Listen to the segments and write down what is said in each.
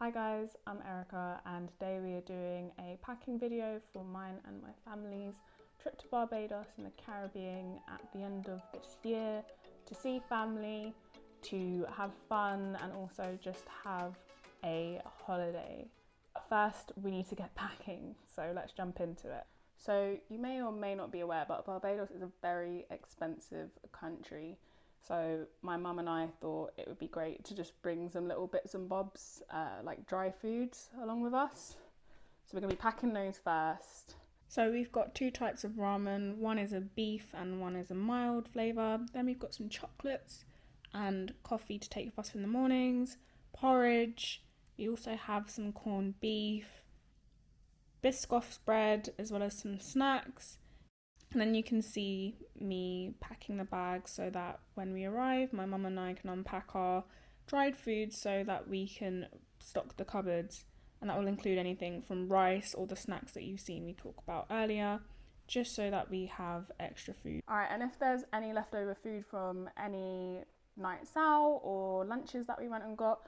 Hi guys, I'm Erica and today we are doing a packing video for mine and my family's trip to Barbados in the Caribbean at the end of this year to see family, to have fun and also just have a holiday. First we need to get packing, so let's jump into it. So you may or may not be aware, but Barbados is a very expensive country. So my mum and I thought it would be great to just bring some little bits and bobs, like dry foods along with us. So we're going to be packing those first. So we've got two types of ramen. One is a beef and one is a mild flavour. Then we've got some chocolates and coffee to take with us in the mornings, porridge. We also have some corned beef, Biscoff bread, as well as some snacks. And then you can see me packing the bags so that when we arrive, my mum and I can unpack our dried foods so that we can stock the cupboards. And that will include anything from rice or the snacks that you've seen me talk about earlier, just so that we have extra food. Alright, and if there's any leftover food from any nights out or lunches that we went and got,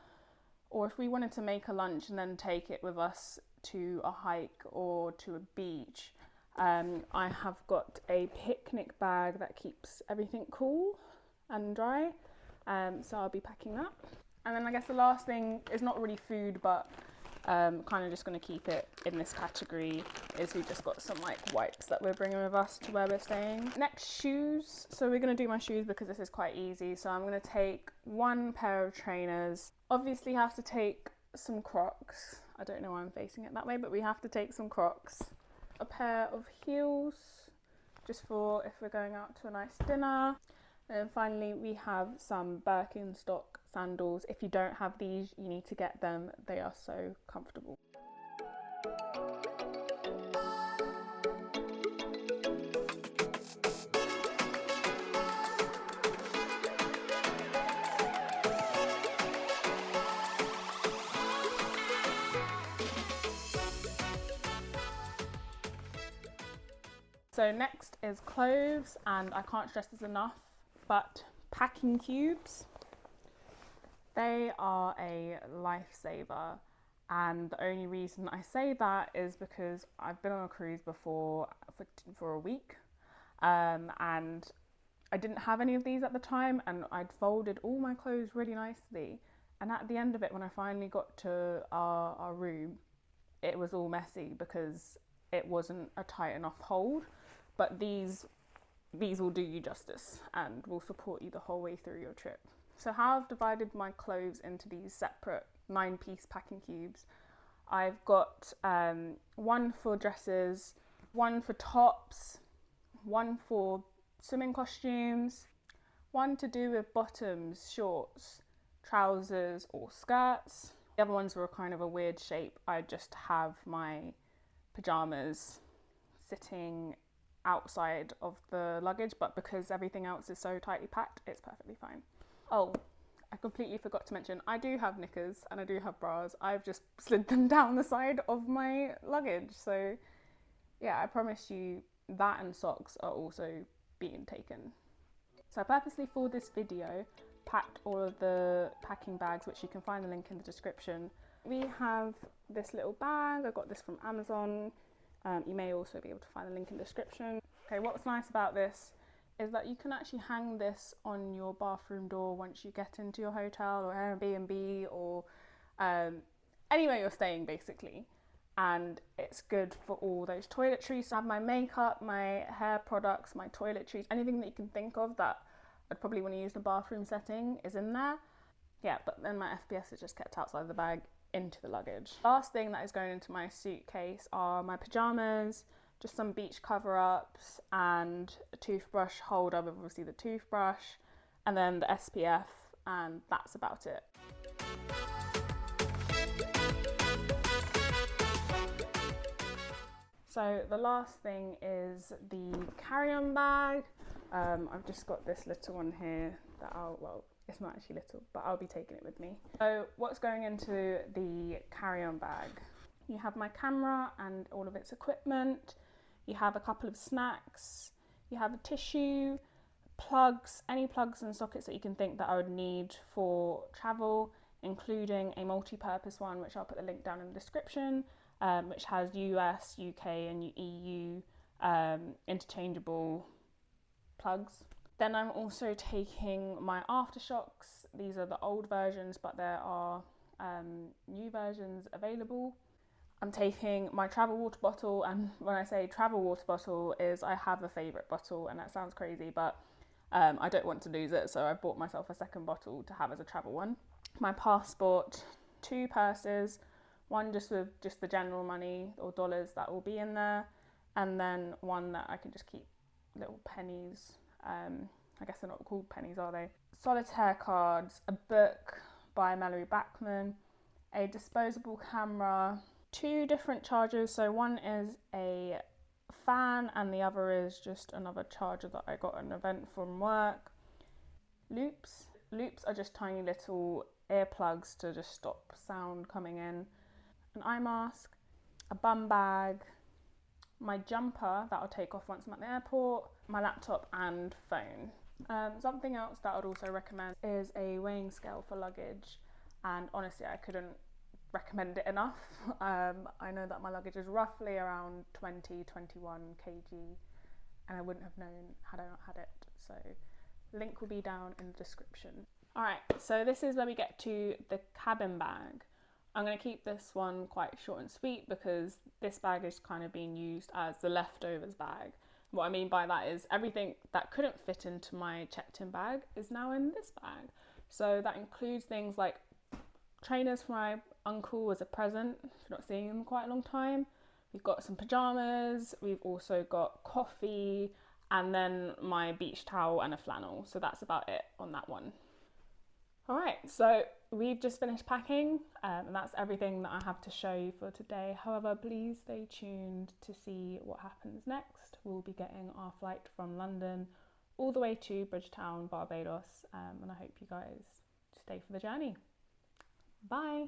or if we wanted to make a lunch and then take it with us to a hike or to a beach, I have got a picnic bag that keeps everything cool and dry, so I'll be packing that. And then I guess the last thing is not really food, but kind of just going to keep it in this category, is we've just got some like wipes that we're bringing with us to where we're staying. Next, shoes. So we're going to do my shoes because this is quite easy. So I'm going to take one pair of trainers. Obviously have to take some Crocs. I don't know why I'm facing it that way, but we have to take some Crocs. A pair of heels, just for if we're going out to a nice dinner. And then finally we have some Birkenstock sandals. If you don't have these, you need to get them. They are so comfortable. So next is clothes, and I can't stress this enough, but packing cubes. They are a lifesaver, and the only reason I say that is because I've been on a cruise before for a week, and I didn't have any of these at the time, and I'd folded all my clothes really nicely, and at the end of it, when I finally got to our room, it was all messy because it wasn't a tight enough hold. But these will do you justice and will support you the whole way through your trip. So how I've divided my clothes into these separate 9-piece packing cubes. I've got one for dresses, one for tops, one for swimming costumes, one to do with bottoms, shorts, trousers or skirts. The other ones were kind of a weird shape. I just have my pajamas sitting outside of the luggage, but because everything else is so tightly packed, it's perfectly fine. Oh, I completely forgot to mention, I do have knickers and I do have bras. I've just slid them down the side of my luggage. So yeah, I promise you that and socks are also being taken. So I purposely for this video packed all of the packing bags, which you can find the link in the description. We have this little bag. I got this from Amazon. You may also be able to find the link in the description. Okay, what's nice about this is that you can actually hang this on your bathroom door once you get into your hotel or Airbnb or anywhere you're staying basically. And it's good for all those toiletries. So I have my makeup, my hair products, my toiletries, anything that you can think of that I'd probably want to use the bathroom setting is in there. Yeah, but then my FPS is just kept outside the bag into the luggage. Last thing that is going into my suitcase are my pajamas, just some beach cover-ups and a toothbrush holder with obviously the toothbrush, and then the SPF, and that's about it. So the last thing is the carry-on bag. I've just got this little one here that it's not actually little, but I'll be taking it with me. So what's going into the carry-on bag? You have my camera and all of its equipment. You have a couple of snacks. You have a tissue, plugs, any plugs and sockets that you can think that I would need for travel. including a multi-purpose one, which I'll put the link down in the description, which has US, UK and EU interchangeable plugs. Then I'm also taking my aftershocks. These are the old versions, but there are new versions available. I'm taking my travel water bottle, and when I say travel water bottle is I have a favourite bottle, and that sounds crazy, but I don't want to lose it, so I bought myself a second bottle to have as a travel one. My passport, 2 purses, one just with just the general money or dollars that will be in there, and then one that I can just keep little pennies. I guess they're not called pennies, are they? Solitaire cards, a book by Mallory Bachman, a disposable camera, 2 different chargers. So one is a fan and the other is just another charger that I got at an event from work. Loops are just tiny little earplugs to just stop sound coming in. An eye mask, a bum bag, my jumper that I'll take off once I'm at the airport, my laptop and phone. Something else that I'd also recommend is a weighing scale for luggage, and honestly I couldn't recommend it enough. I know that my luggage is roughly around 20-21 kg, and I wouldn't have known had I not had it, so link will be down in the description. Alright, so this is where we get to the cabin bag. I'm going to keep this one quite short and sweet because this bag is kind of being used as the leftovers bag. What I mean by that is everything that couldn't fit into my checked-in bag is now in this bag. So that includes things like trainers for my uncle as a present, if you're not seeing him in quite a long time. We've got some pajamas, we've also got coffee, and then my beach towel and a flannel. So that's about it on that one. Alright, so we've just finished packing, and that's everything that I have to show you for today. However, please stay tuned to see what happens next. We'll be getting our flight from London all the way to Bridgetown, Barbados, and I hope you guys stay for the journey. Bye!